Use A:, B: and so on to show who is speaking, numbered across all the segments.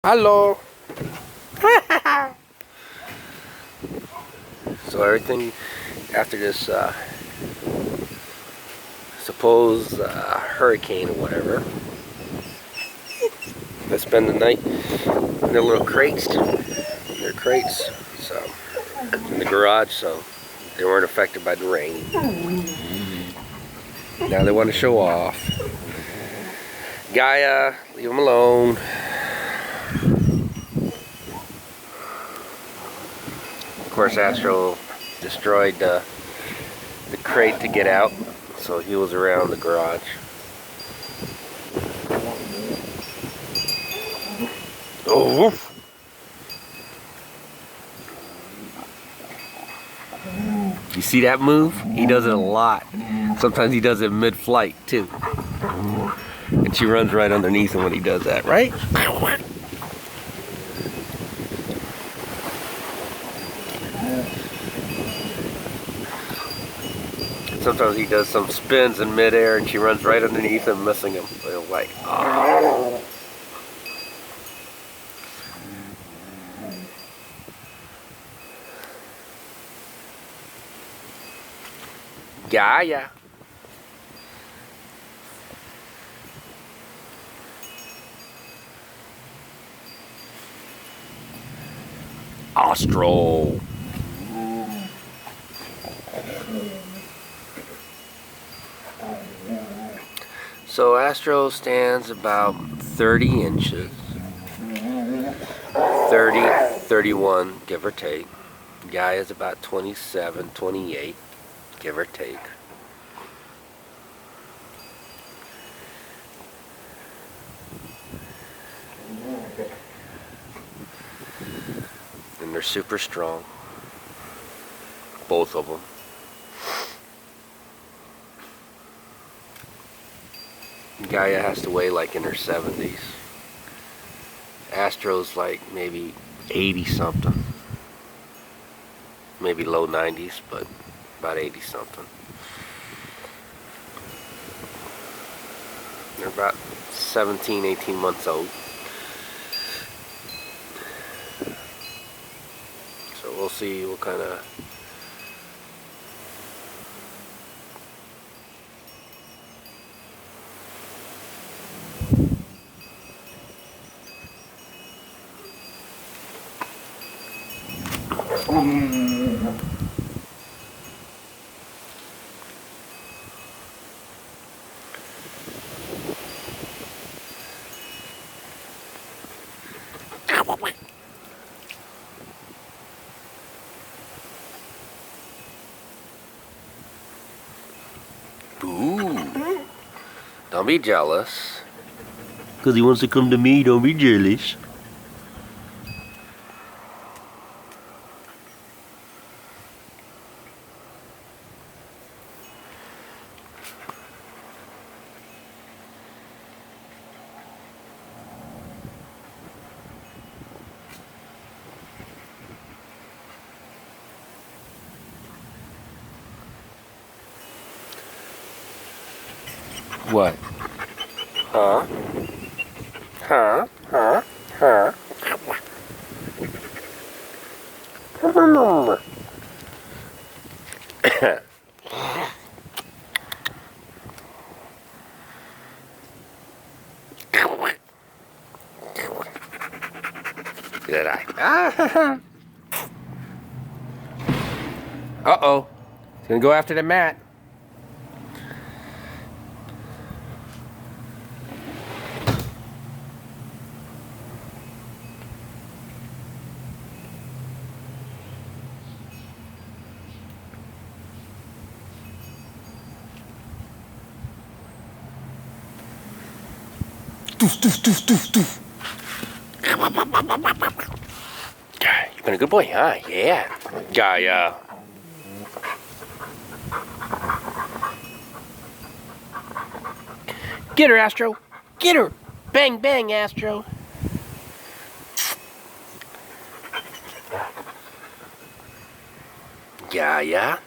A: Hello. So everything after this supposed hurricane or whatever, they spend the night in their little crates, so in the garage, so they weren't affected by the rain. Now they want to show off. Gaea, leave them alone. Of course, Astro destroyed the crate to get out, so he was around the garage. Oh, woof. You see that move? He does it a lot. Sometimes he does it mid-flight too. And she runs right underneath him when he does that, right? Sometimes he does some spins in midair and she runs right underneath him, missing him. Like, oh. Gaea. Astro. So Astro stands about 30 inches. 30, 31, give or take. Gaea is about 27, 28, give or take. And they're super strong. Both of them. Gaea has to weigh like in her 70s. Astro's like maybe 80 something. Maybe low 90s, but about 80 something. They're about 17, 18 months old. So we'll see what kind of Ooh. Don't be jealous. Because he wants to come to me, don't be jealous. What? Huh? Huh? Huh? Huh? Good eye. Ah. Uh-oh. He's gonna go after the mat. Doof, doof, doof, doof, doof. You've been a good boy, huh? Yeah. Gaea. Get her, Astro. Get her. Bang, bang, Astro. Gaea.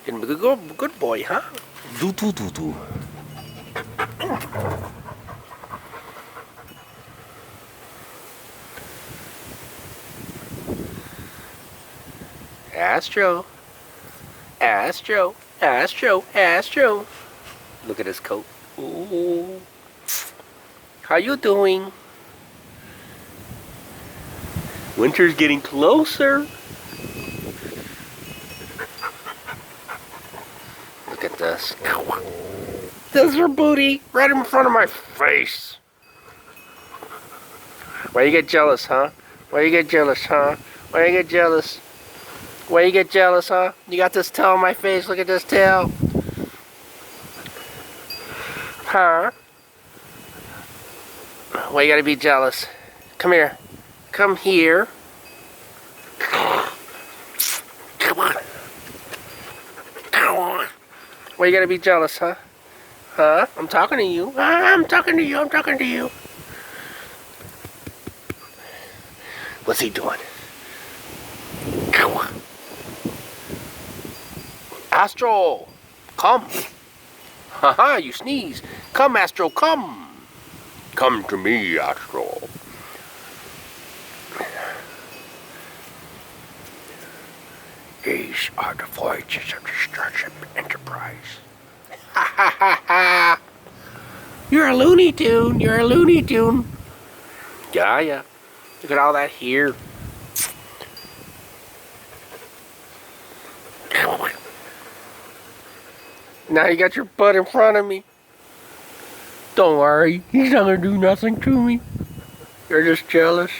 A: You're a good boy, huh? Do, do, do, do. Astro. Astro. Astro. Astro. Look at his coat. Ooh. How you doing? Winter's getting closer. Look at this. This is her booty right in front of my face. Why you get jealous, huh? Why you get jealous, huh? Why you get jealous? Why you get jealous, huh? You got this tail on my face. Look at this tail. Huh? Why you gotta be jealous? Come here. Come here. Come on. Come on. Why you gotta be jealous, huh? Huh? I'm talking to you. I'm talking to you. I'm talking to you. What's he doing? Come on. Astro, come. Haha, you sneeze. Come, Astro, come. Come to me, Astro. These are the voyages of the Starship Enterprise. Ha ha ha ha. You're a Looney Tune. You're a Looney Tune. Gaea. Look at all that here. Now you got your butt in front of me. Don't worry, he's not gonna do nothing to me. You're just jealous.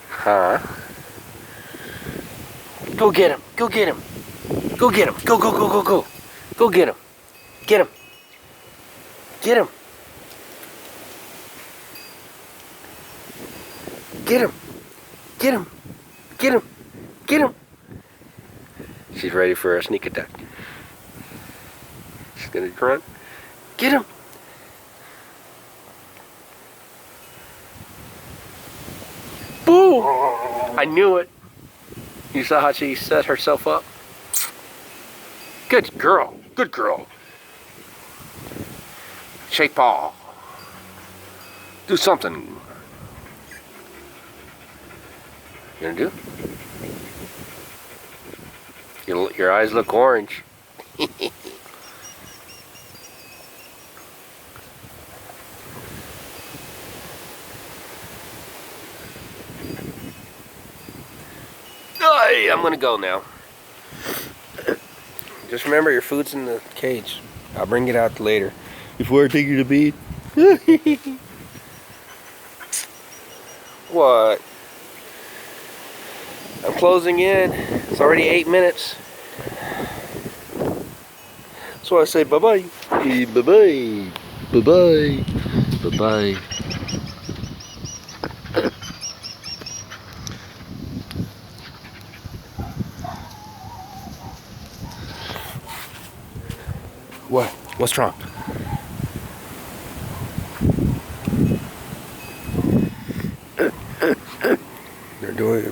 A: Huh? Go get him. Go get him. Go get him. Go, go, go, go, go. Go get him. Get him. Get him. Get him. Get him. Get him. Get him. She's ready for a sneak attack. She's gonna run. Get him. Boom! I knew it. You saw how she set herself up? Good girl. Good girl. Shake paw. Do something. You gonna do? Your eyes look orange. I'm gonna go now. Just remember your food's in the cage. I'll bring it out later. Before I take you to bed. What? I'm closing in. It's already 8 minutes. So I say bye-bye. Bye-bye. Bye-bye. Bye-bye. What? What's wrong?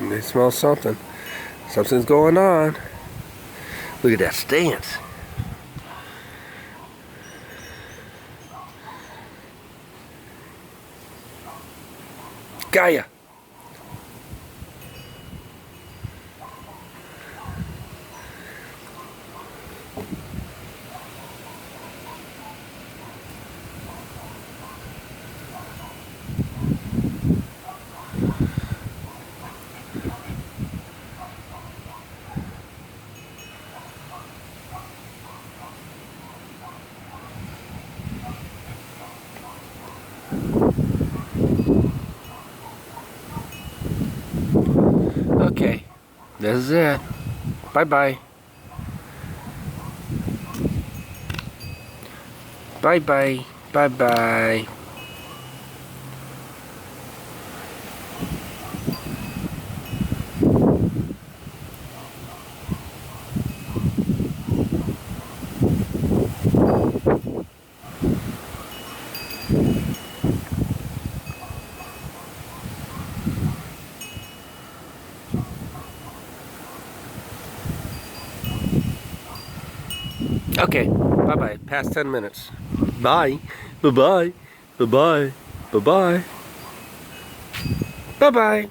A: They smell something. Something's going on. Look at that stance. Gaea. Okay, this is it. Bye-bye. Bye-bye. Bye-bye.
B: Okay, bye-bye. Past 10 minutes. Bye. Bye-bye. Bye-bye. Bye-bye. Bye-bye.